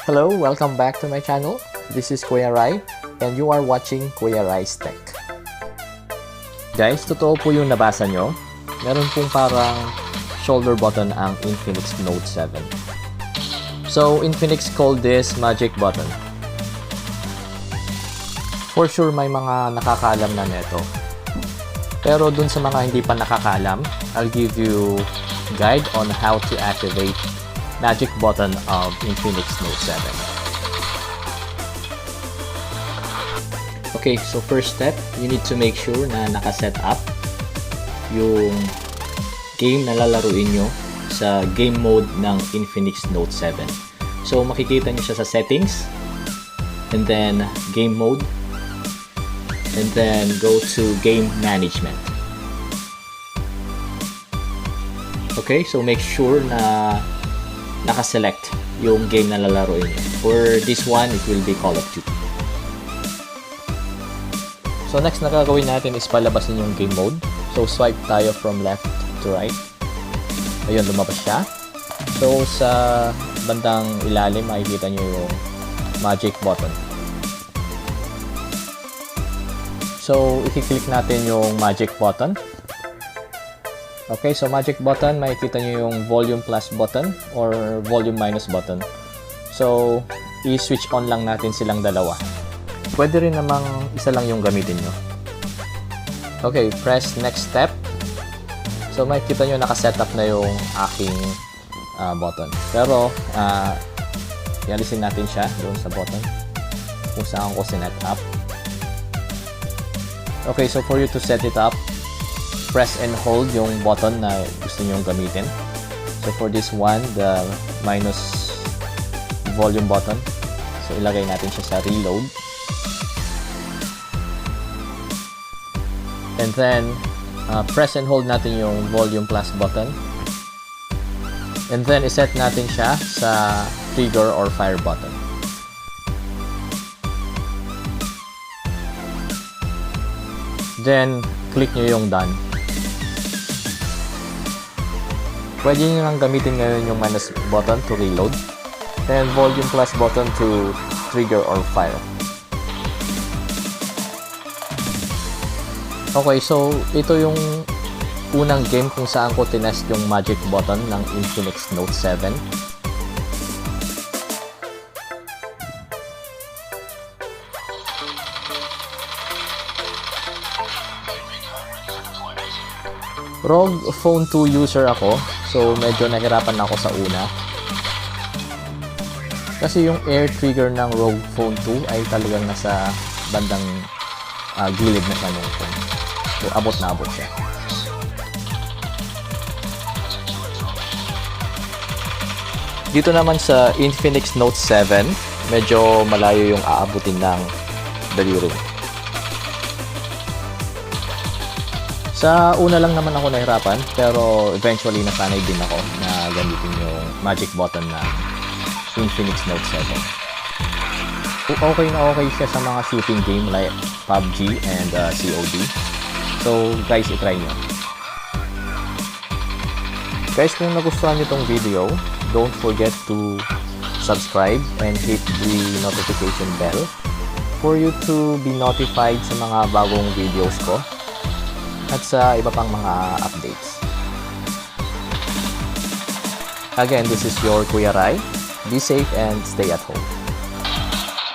Hello, welcome back to my channel. This is Kuya Rai and you are watching Kuya Rai's Tech. Guys, totoo po yung nabasa nyo. Meron pong parang shoulder button ang Infinix Note 7. So, Infinix called this magic button. For sure, may mga nakakaalam na neto. Pero dun sa mga hindi pa nakakaalam, I'll give you guide on how to activate magic button of Infinix Note 7. Okay, so first step, you need to make sure na naka-set up yung game na lalaruin nyo sa game mode ng Infinix Note 7. So makikita nyo siya sa settings, and then game mode, and then go to game management. Okay, so make sure na naka-select yung game na lalaroin nyo. For this one, it will be Call of Duty. So next na gagawin natin is palabasin yung game mode. So swipe tayo from left to right. Ayun, lumabas siya. So sa bandang ilalim, makikita nyo yung magic button. So i-click natin yung magic button. Okay, so magic button, makikita nyo yung volume plus button or volume minus button. So, i-switch on lang natin silang dalawa. Pwede rin namang isa lang yung gamitin nyo. Okay, press next step. So, makikita nyo nakasetup na yung aking button. Pero, i-alisin natin siya doon sa button kung saan ko sinet up. Okay, so for you to set it up, press and hold yung button na gusto nyo gamitin. So for this one, the minus volume button. So ilagay natin siya sa reload. And then, press and hold natin yung volume plus button. And then, iset natin siya sa trigger or fire button. Then, click nyo yung done. Pwede nyo lang gamitin ngayon yung minus button to reload, and volume plus button to trigger or fire. Okay, so ito yung unang game kung saan ko tinest yung magic button ng Infinix Note 7. ROG Phone 2 user ako, so medyo nahirapan ako sa una. Kasi yung air trigger ng ROG Phone 2 ay talagang nasa bandang gilid na siya ng phone. So abot na abot siya. Dito naman sa Infinix Note 7, medyo malayo yung aabutin ng daliri. Sa una lang naman ako nahirapan, pero eventually nasanay din ako na gamitin yung magic button na Infinix Note 7. Okay na okay siya sa mga shooting game like PUBG and COD. So guys, itry nyo. Guys, kung nagustuhan nyo tong video, don't forget to subscribe and hit the notification bell for you to be notified sa mga bagong videos ko at sa iba pang mga updates. Again, this is your Kuya Rai. Be safe and stay at home.